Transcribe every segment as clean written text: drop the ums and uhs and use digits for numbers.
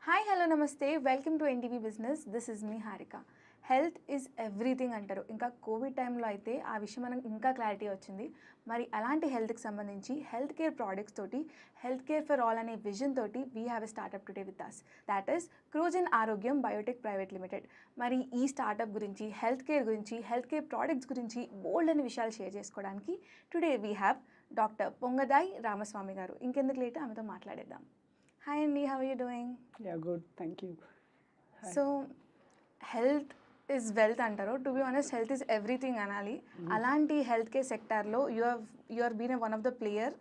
Hi hello నమస్తే welcome to NTV business. This is me Harika. Health is everything అంటారు. ఇంకా Covid టైంలో అయితే ఆ విషయం మనకు ఇంకా క్లారిటీ వచ్చింది. మరి అలాంటి హెల్త్కి సంబంధించి హెల్త్ కేర్ ప్రోడక్ట్స్ తోటి హెల్త్ కేర్ ఫర్ ఆల్ అనే విజన్ తోటి we have a startup today with us, that is క్రోజెన్ ఆరోగ్యం బయోటెక్ ప్రైవేట్ లిమిటెడ్. మరి ఈ స్టార్ట్అప్ గురించి, హెల్త్ కేర్ ప్రోడక్ట్స్ గురించి బోల్డ్ అనే విషయాలు షేర్ చేసుకోవడానికి today we have doctor Pongadayi Ramaswamy గారు. ఇంకెందుకు లేట్, ఆమెతో మాట్లాడేద్దాం. Hi Andy, how are you doing? Yeah, good. Thank you. Hi. So, health is wealth antaru. To be honest, health is everything anali. Alanti healthcare sector lo you have been one of the player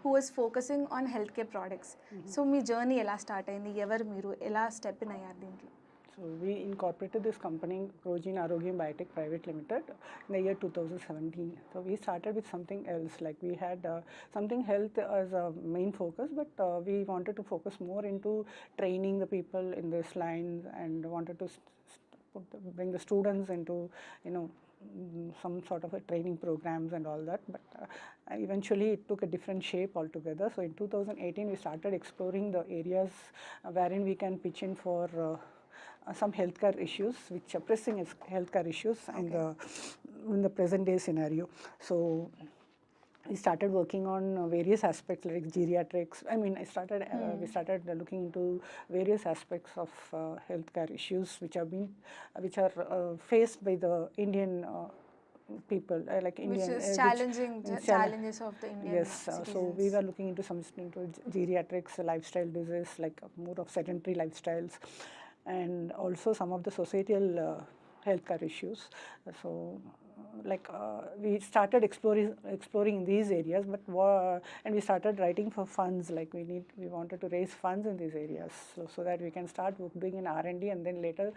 who is focusing on healthcare products. So, me journey ఎలా start అయింది? ఎవరు మీరు? ఎలా step in అయ్యారు దీంట్లో? So we incorporated this company, Chrogene Aarogyam Biotech Private Limited, in the year 2017. So we started with something else, like we had something health as a main focus, but we wanted to focus more into training the people in this line and wanted to bring the students into, some sort of a training programs and all that, but eventually it took a different shape altogether. So in 2018 we started exploring the areas wherein we can pitch in for some healthcare issues, which are pressing healthcare issues in the present day scenario. So we started working on various aspects like geriatrics. We started looking into various aspects of healthcare issues which are faced by the Indian people, like Indian, which is challenges of the Indian citizens. So we were looking into geriatrics, lifestyle disease, like more of sedentary lifestyles, and also some of the societal healthcare issues. So we started exploring in these areas, and we started writing for funds, like we wanted to raise funds in these areas, so that we can start doing an R&D and then later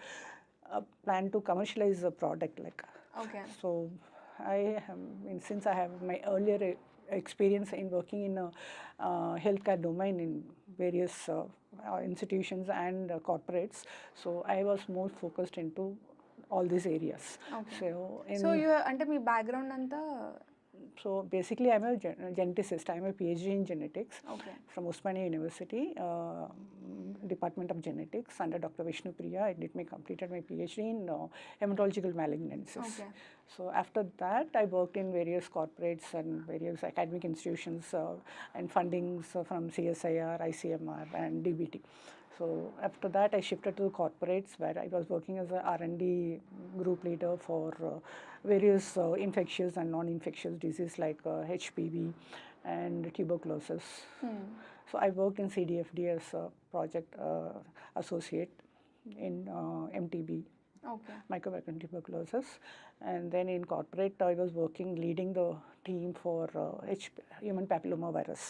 plan to commercialize the product. Okay. So since I have my earlier experience in working in a healthcare domain in various institutions and corporates, so I was more focused into all these areas. Okay. So you అంటే మీ background అంతా? So basically I'm a geneticist. I'm a PhD in genetics. Okay. From Osmania University, Department of Genetics, under Dr. Vishnu Priya. I completed my PhD in hematological malignancies. Okay. So after that I worked in various corporates and various academic institutions and fundings from CSIR, ICMR and DBT. So after that I shifted to corporates, where I was working as a R&D group leader for various infectious and non-infectious diseases like HPV and tuberculosis. So I worked in CDFD as a project associate in MTB. Okay. Mycobacterium tuberculosis, and then in corporate I was leading the team for human papilloma virus,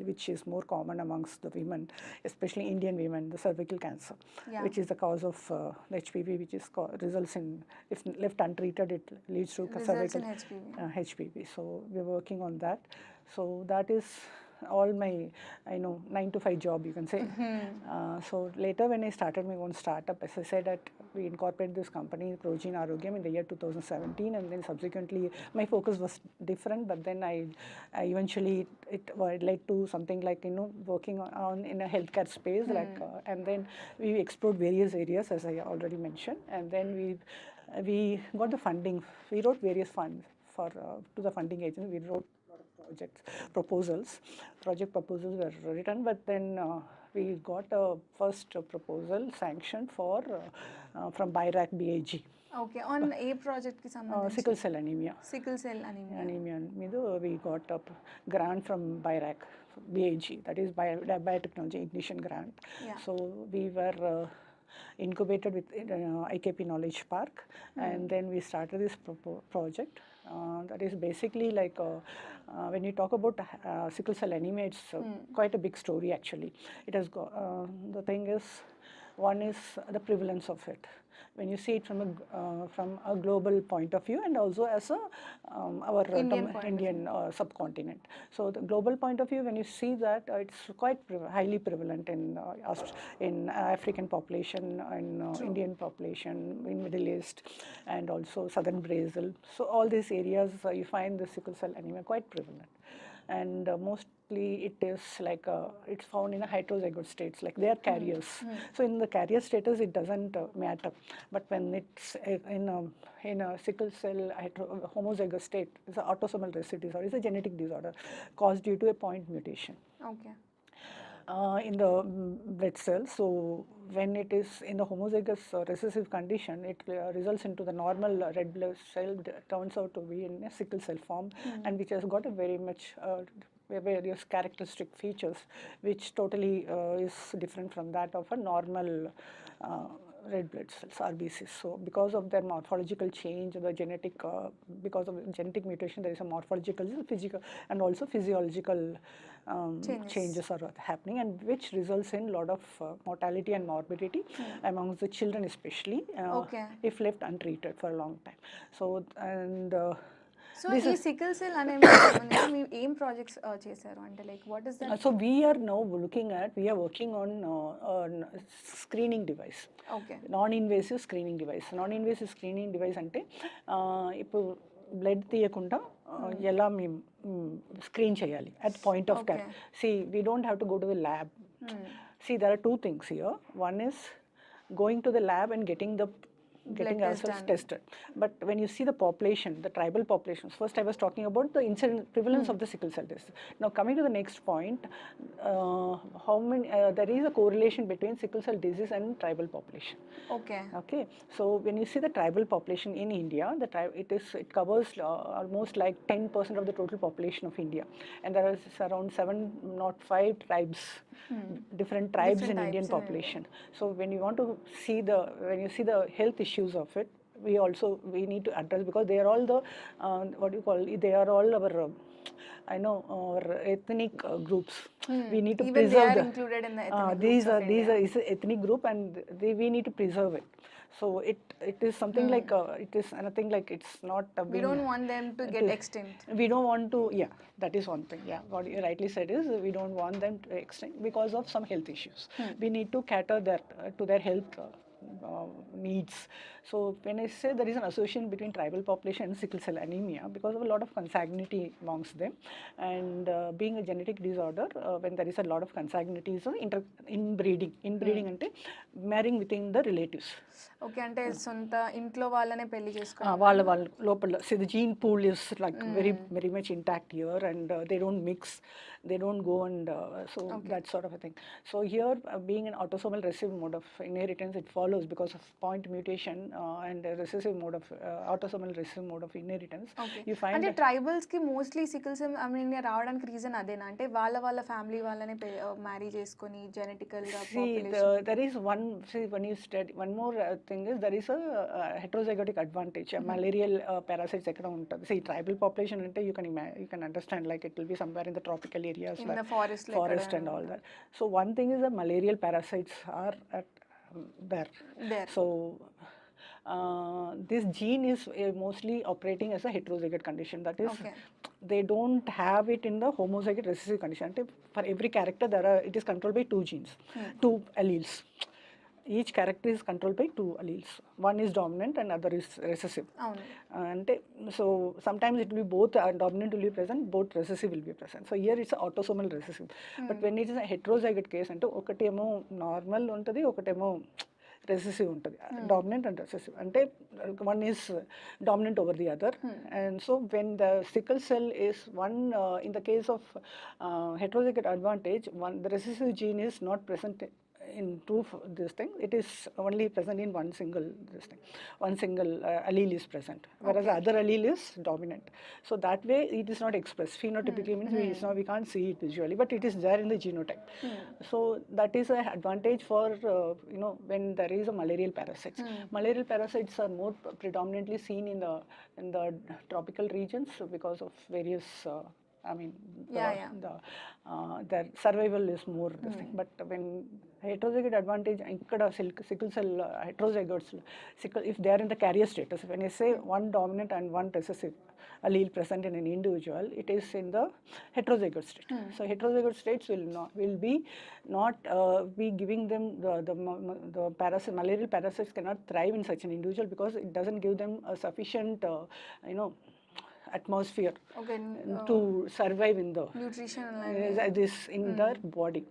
which is more common amongst the women, especially Indian women, the cervical cancer, which is the cause of the HPV, which is results in, if left untreated, it leads to cervical HPV. So we're working on that. So that is all my 9 to 5 job, you can say. So later when I started my own startup, as I said, that we incorporated this company, Chrogene Aarogyam, in the year 2017, and then subsequently my focus was different, but then I eventually it led to something like working on in a healthcare space, and then we explored various areas, as I already mentioned, and then we got the funding. We wrote various funds for to the funding agency. We wrote project proposals were written, but then we got a first proposal sanctioned for from BIRAC BAG. Okay, on a project ki sambandhinchi? Sickle cell anemia. Sickle cell anemia. We got a grant from BIRAC BAG, that is Biotechnology Ignition Grant. Yeah. So we were incubated with IKP Knowledge Park, and then we started this project. That is basically like when you talk about sickle cell anemia, it's quite a big story actually. It has got, the thing is, one is the prevalence of it. When you see it from a global point of view, and also as our Indian subcontinent. So the global point of view, when you see that, it's quite highly prevalent in African population, in Indian population, in Middle East, and also southern Brazil. So all these areas you find the sickle cell anemia quite prevalent. And most it is like it's found in a heterozygote states, like they are carriers. So in the carrier status, it doesn't matter. But when it's in a sickle cell homozygous state, it's an autosomal recessive disorder. It's a genetic disorder caused due to a point mutation. Okay. In the blood cells. So when it is in the homozygous recessive condition, it results into the normal red blood cell turns out to be in a sickle cell form, and which has got a very much various characteristic features, which totally is different from that of a normal red blood cells, RBCs. So because of their morphological change, the genetic, because of genetic mutation, there is a morphological, physical, and also physiological changes are happening, and which results in a lot of mortality and morbidity amongst the children, especially if left untreated for a long time. So and so ఈ sickle cell అనేమికి సంబంధించి మీరు ఏం projects చేశారు అంటే like what is that? So we are now working on screening device. Okay. Non-invasive screening device. Non-invasive screening device అంటే ఇప్పుడు blood తీయకుండా ఎలా మేము స్క్రీన్ చేయాలి at point of care. See, we don't have to go to the lab. See, there are two things here. One is going to the lab and getting ourselves tested. But when you see the population, the tribal populations, first I was talking about the incidence prevalence of the sickle cell disease. Now coming to the next point, there is a correlation between sickle cell disease and tribal population. Okay. So when you see the tribal population in India, it covers almost like 10% of the total population of India, and there is around 705 tribes, different tribes in Indian population. So when you want to see the health issues of it, we need to address, because they are all the they are all our our ethnic groups. We need to even preserve they are included in the ethnic these are is an ethnic group, and we need to preserve it. So it is something like it is nothing like it's not we don't want them to get extinct. We don't want to, that is one thing. What you rightly said is we don't want them to extinct because of some health issues. We need to cater to their health needs. So when I say there is an association between tribal population and sickle cell anemia, because of a lot of consanguinity amongst them, and being a genetic disorder, when there is a lot of consanguinity, so inbreeding ante marrying within the relatives. Okay, అంటే సొంత ఇంట్లో వాళ్ళనే పెళ్లి చేసుకుని వాళ్ళ లోపల, see, the gene pool is like very much intact here, and they don't mix, they don't go, and so that sort of a thing. So here, being an autosomal recessive mode of inheritance, it follows because of point mutation and a recessive mode of autosomal recessive mode of inheritance. You find అంటే tribals కి mostly sickle cell అమీనియా రావడానికి reason అదేనా? అంటే వాళ్ళ family వాళ్ళనే marry చేసుకొని genetical గా population. there is when you study one more thing is there is a heterozygotic advantage. Malarial parasites ekkada untadi. See, tribal population ante you can understand, like it will be somewhere in the tropical areas, in the forest and all that. So one thing is that malarial parasites are there. So this gene is mostly operating as a heterozygote condition. That is, they don't have it in the homozygote recessive condition. For every character, it is controlled by two genes, two alleles. Each character is controlled by two alleles. One is dominant and other is recessive. So sometimes it will be both dominant will be present, both recessive will be present. So here it's autosomal recessive. But when it is a heterozygote case, ante okatemo normal untadi, okatemo recessive untadi, dominant and recessive. Ante one is dominant over the other, and so when the sickle cell is one, in the case of heterozygote advantage, the recessive gene is not present in this thing. It is only present in one single allele is present, whereas the other allele is dominant. So that way it is not expressed. Phenotypically means we can't see it visually, but it is there in the genotype. So that is an advantage for when there is a malarial parasites. Malarial parasites are more predominantly seen in the tropical regions because of various their survival is more this thing. But when heterozygote advantage, sickle cell heterozygotes, if they are in the carrier status, when I say one dominant and one recessive allele present in an individual, it is in the heterozygote state. So heterozygote states will not be giving them the malarial parasites cannot thrive in such an individual, because it doesn't give them a sufficient atmosphere Okay. to survive in the Nutrition this in their body.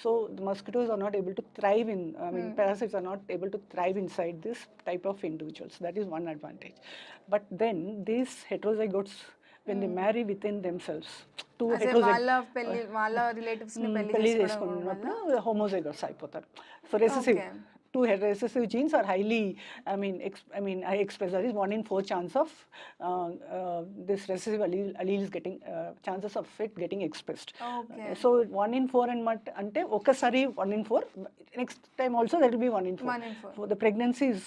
So the mosquitoes are not able to thrive in, I mean, parasites are not able to thrive inside this type of individuals. That is one advantage. But then these heterozygotes, when they marry within themselves, two అదే వాళ్ళ పెళ్లి వాళ్ళ relatives ని పెళ్లి పెళ్లి చేసుకోవడం వల్ల చేసుకున్నప్పుడు హోమోజైగోట్స్ అయిపోతారు. So recessive Okay. two recessive genes are highly, high expressed. There is 1 in 4 chance of this recessive alleles getting chances of it getting expressed. Okay. So 1 in 4 and ante okasari 1 in 4, next time also there will be 1 in 4. 1 in 4. So the pregnancies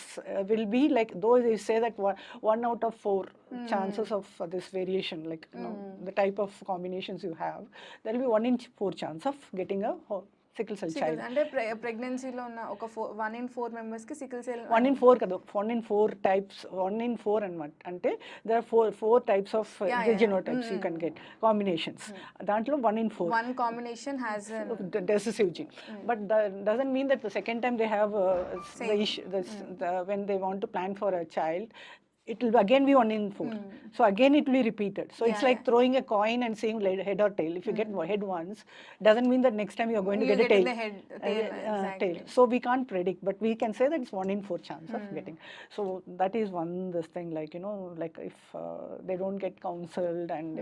will be like, though they say that 1 out of 4 chances of this variation, like the type of combinations you have, there will be 1 in 4 chance of getting a sickle cell child. అంటే ప్రెగ్నెన్సీలో ఉన్న ఒక 1 in 4 members కి sickle cell 1 in 4 కదా, 1 in 4 types, 1 in 4 అనమాట. అంటే there are four types of genotypes you can get, combinations. దాంట్లో 1 in 4. one combination has The recessive gene. But that doesn't mean that the second time they have the issue, when they want to plan for a child, it will again be 1 in 4. So again it will be repeated. So it's like throwing a coin and saying head or tail. If you get head once, doesn't mean that next time you are going to get a tail. the head, tail, exactly. Tail. So we can't predict, but we can say that it's 1 in 4 chance of getting. So that is one this thing, like, you know, like if they don't get counseled, and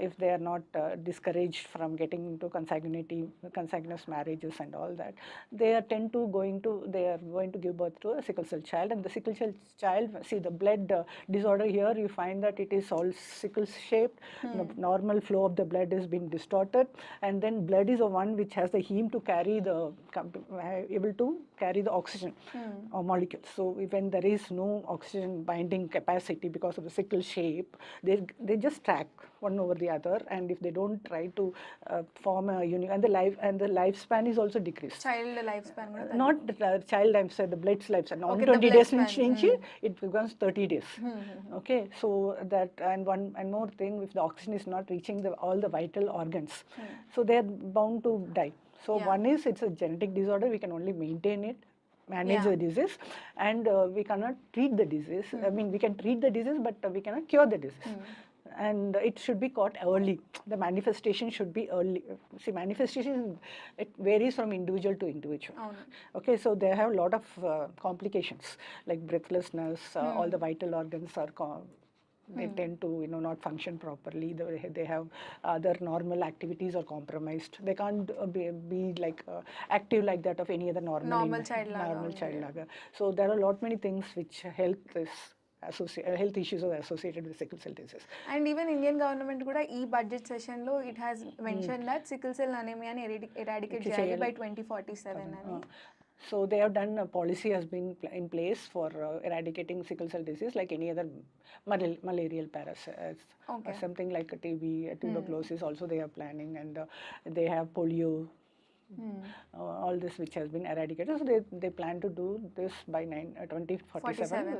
if they are not discouraged from getting into consanguineous marriages and all that, they are going to give birth to a sickle cell child. And the sickle cell child, see the blood disorder here, you find that it is all sickle shaped. The normal flow of the blood is being distorted, and then blood is the one which has the heme to carry able to carry the oxygen or molecules. So when there is no oxygen binding capacity because of the sickle shape, they just stack one over the other, and if they don't try to form a unit, and the lifespan is also decreased. Child life span కూడా Not the child, I'm saying the blood's lifespan. On Okay, the 20 blood days span. it becomes 30 days. Okay, so that, and one and more thing, if the oxygen is not reaching all the vital organs, so they are bound to die. So one is, it's a genetic disorder, we can only maintain it, manage the disease, and we cannot treat the disease. I mean, we can treat the disease, but we cannot cure the disease. And it should be caught early. The manifestation should be early. See, manifestation, it varies from individual to individual. Okay, so they have a lot of complications, like breathlessness, all the vital organs are they tend to, you know, not function properly. They have other normal activities are compromised. They can't be like active like that of any other normal child laga. So there are a lot many things which health issues are associated with sickle cell disease. And even Indian government కూడా ఈ budget session లో it has mention that sickle cell అనేమియాని eradicate చేయాలి by 2047 అని. So they have done, a policy has been in place for eradicating sickle cell disease, like any other malarial parasites. Something like a TB, tuberculosis also they are planning, and they have polio. All this which has been eradicated. So they plan to do this by 2047.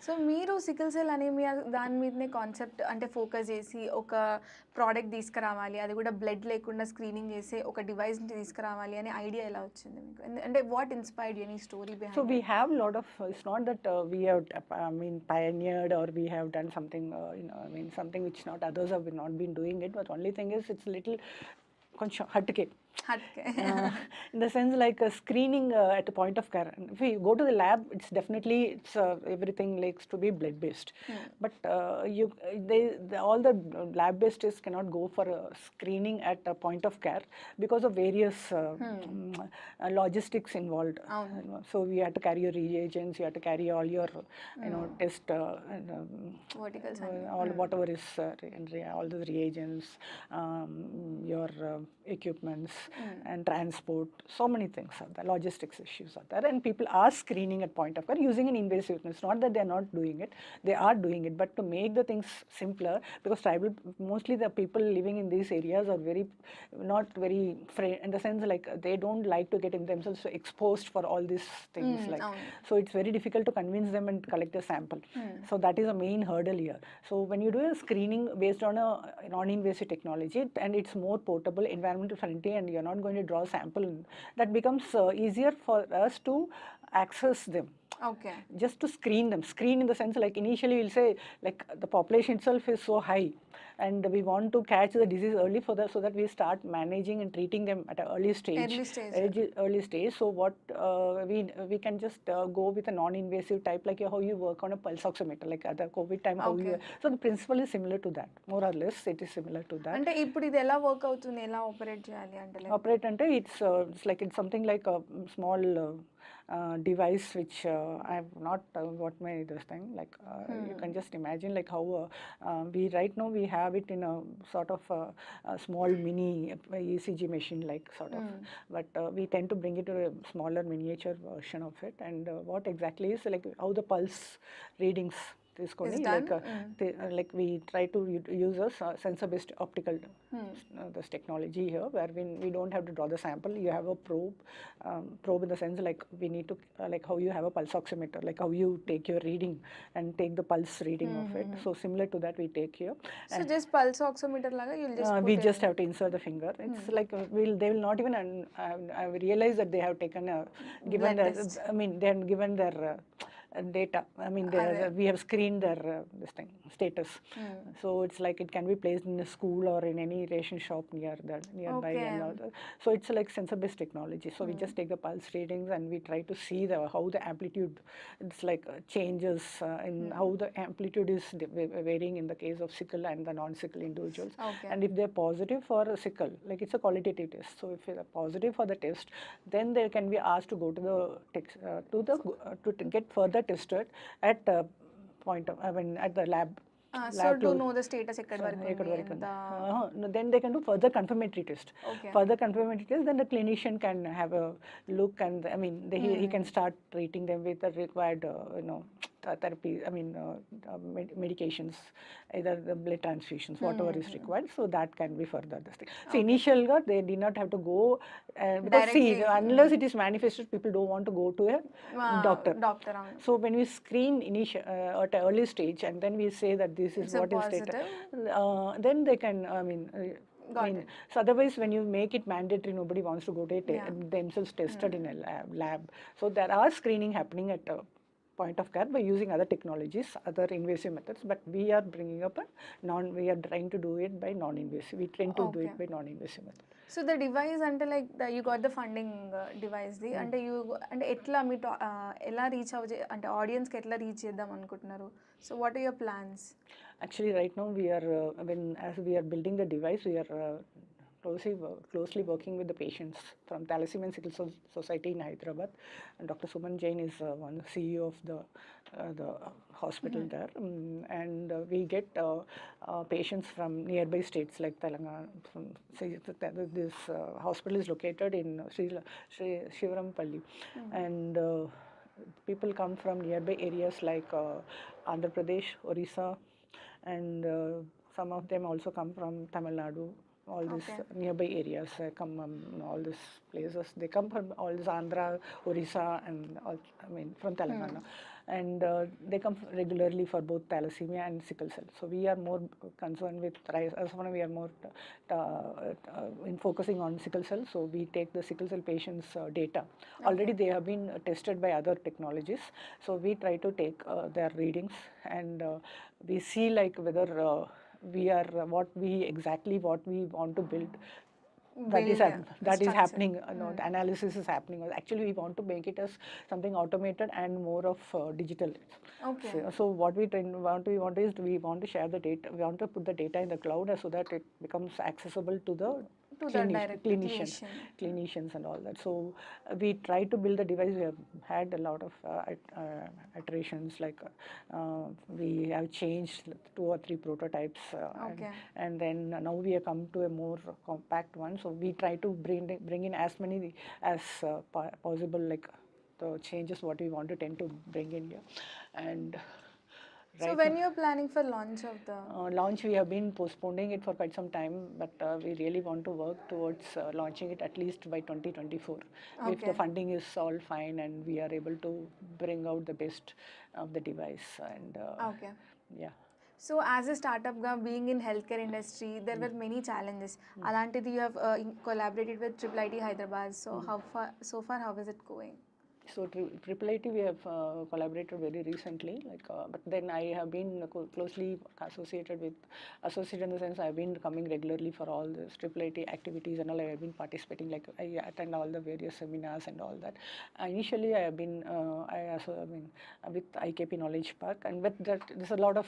So మీరు sickle cell anaemia దాని మీదనే concept అంటే focus చేసి ఒక product తీసుకురావాలి, అది కూడా blood లేకుండా స్క్రీనింగ్ చేసి ఒక డివైస్ తీసుకురావాలి అనే ఐడియా ఎలా వచ్చింది మీకు? అంటే what inspired any story behind? So we have a lot of, it's not that we have pioneered, or we have done something something which not others have not been doing it, but only thing is it's a little కొంచెం hatke in the sense like screening at the point of care. If we go to the lab, it's definitely everything likes to be blood based, but all the lab based tests cannot go for screening at a point of care because of various logistics involved. So we have to carry your reagents, you have to carry all your test verticals, all whatever is all the reagents, your equipments, and transport. So many things are there, logistics issues are there, and people are screening at point of care using an invasive. It's not that they are not doing it, they are doing it, but to make the things simpler, because mostly the people living in these areas are not very in the sense like they don't like to get themselves exposed for all these things, like so it's very difficult to convince them and collect a sample. So that is a main hurdle here. So when you do a screening based on a non-invasive technology, and it's more portable, environmental friendly, and you're not going to draw a sample, that becomes easier for us to access them. Okay. just to screen them. Screen in the sense, like initially we'll say like the population itself is so high and we want to catch the disease early for that, so that we start managing and treating them at an early stage. Early stage. Early stage. So what we can just go with a non-invasive type, like how you work on a pulse oximeter, like at the COVID time, how you. Okay. So the principle is similar to that, more or less. It is similar to that. అంటే ఇప్పుడు ఇది ఎలా work అవుతుంది, ఎలా operate చేయాలి అంటే like Operate ante it's like it's something like a small device which I have not got my this thing, like you can just imagine like how we right now we have it in a sort of a small mini ECG machine like sort of, but we tend to bring it to a smaller miniature version of it. And what exactly is like how the pulse readings తీసుకొని like we try to use a sensor based optical this technology here, where we don't have to draw the sample. You have a probe in the sense like we need to like how you have a pulse oximeter, like how you take your reading and take the pulse reading of it. So similar to that we take here. So just pulse oximeter laga you'll just We just have to insert the finger. It's like they will not even realize that they have taken given their I mean they have given their data. I mean we have screened their this thing status. So it's like it can be placed in a school or in any ration shop nearby. Okay. And all that. So it's like sensor based technology. So we just take the pulse readings and we try to see how the amplitude, it's like changes in how the amplitude is varying in the case of sickle and the non-sickle individuals. Okay. And if they're positive for sickle, like it's a qualitative test. So if they're positive for the test, then they can be asked to go to the to get further tested at point of at the lab. So to know the status ekkadi varaku No, then they can do further confirmatory test. Okay. Further confirmatory test, then the clinician can have a look, and I mean he can start treating them with the required therapy. I mean medications, either the blood transfusions, whatever is required. So that can be further this thing. So initially they did not have to go because see unless it is manifested, people don't want to go to a doctor. So when we screen at an early stage, and then we say that this is what is stated, then they can so otherwise when you make it mandatory, nobody wants to go to themselves tested in a lab. So there are screening happening at point of care by using other technologies, other invasive methods, but we are bringing up we are trying to do it by non-invasive. We tend to do it by non-invasive method. So the device అంటే like you got the funding device the అంటే అంటే ఎట్లా మీ ఎలా reach అంటే audience కి ఎట్లా reach చేద్దాం అనుకుంటున్నారు? So what are your plans? Actually right now we are as we are building the device, we are closely working with the patients from Thalassemia and Sickle Cell Society in Hyderabad. And Dr. Suman Jain is one CEO of the hospital there, and we get patients from nearby states like Telangana. This hospital is located in Shivarampalli, and people come from nearby areas like Andhra Pradesh, Orissa, and some of them also come from Tamil Nadu. All these nearby areas, all these places, they come from all this Andhra, Orissa, and all, I mean from Telangana. And they come regularly for both thalassemia and sickle cell. So we are more concerned with we are more in focusing on sickle cell. So we take the sickle cell patients' data. Already they have been tested by other technologies. So we try to take their readings, and we see like whether we are what we want to build. That is happening. The analysis is happening. Actually, we want to make it as something automated and more of digital. Okay. So what we want to share the data. We want to put the data in the cloud so that it becomes accessible to the clinicians and all that. So we try to build the device. We have had a lot of iterations. Like we have changed 2 or 3 prototypes, and then now we have come to a more compact one. So we try to bring in as many as possible, like the changes what we want to tend to bring in here. And so when you're planning for launch of the launch, we have been postponing it for quite some time, but we really want to work towards launching it at least by 2024. If the funding is all fine and we are able to bring out the best of the device. And yeah. So as a startup being in healthcare industry, there were many challenges. Alantidi you have collaborated with IIIT Hyderabad. So how far is it going? So Triple IT we have collaborated very recently, but then I have been closely associated in the sense I have been coming regularly for all this Triple IT activities and all. I have been participating, like I attend all the various seminars and all that. Initially I have been with IKP Knowledge Park, and with that there's a lot of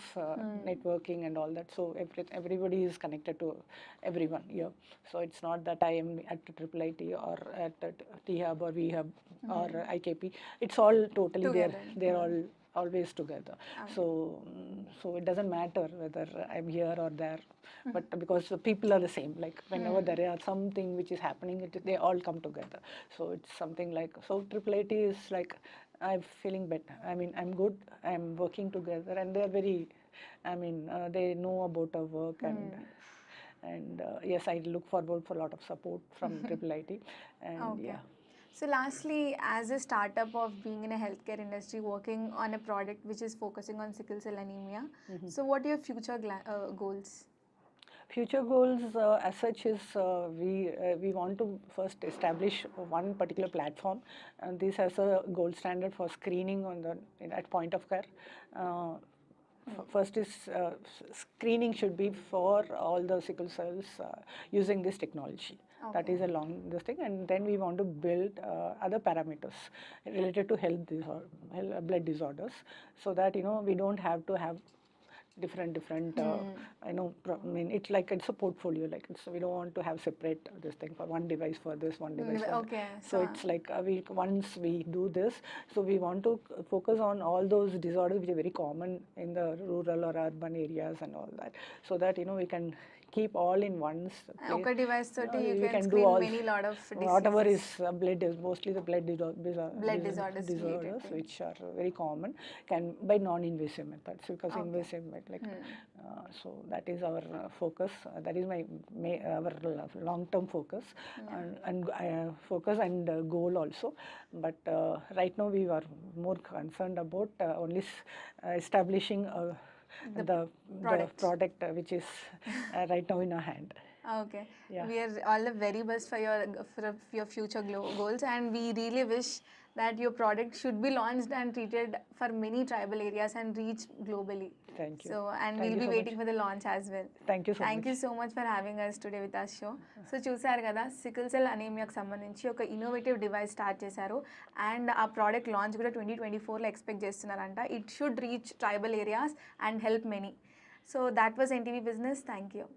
networking and all that. So everybody is connected to everyone here. So it's not that I am at Triple IT or at T Hub or V Hub or IKP. It's all totally Together. they're all always together. So it doesn't matter whether I'm here or there, but because the people are the same. Like whenever there are something which is happening, they all come together. So it's something like, so Triple IT is like, I'm feeling better. I mean, I'm good. I'm working together, and they're very, they know about our work, and yes, I look forward for a lot of support from Triple IT, and yeah. So lastly, as a startup of being in a healthcare industry, working on a product which is focusing on sickle cell anemia, so what are your future goals? Future goals as such is we want to first establish one particular platform, and this has a gold standard for screening at point of care. First is screening should be for all the sickle cells using this technology. That is a long this thing, and then we want to build other parameters related to blood disorders, so that we don't have to have different it's like it's a portfolio, like we don't want to have separate this thing for one device for this, one device for that. So it's like once we do this, so we want to focus on all those disorders which are very common in the rural or urban areas and all that, so that we can keep all in one place. Okay, device so you can do all many lot of diseases. Whatever is mostly the blood disorders which are very common, can by non-invasive methods, because invasive method so that is our focus. That is our long-term focus and focus and goal also. But right now we are more concerned about only establishing the product which is right now in our hand. Okay. Yeah. We are all the very best for your future goals, and we really wish that your product should be launched and treated for many tribal areas and reach globally. Thank you. So, and we'll be waiting for the launch as well. Thank you so much. Thank you so much for having us today with us show. So, చూసారు కదా sickle cell అనీమియాకి సంబంధించి ఒక innovative device start చేశారు, and ఆ product launch కూడా 2024లో expect చేస్తున్నారంట. It should reach tribal areas and help many. So that was NTV Business. Thank you.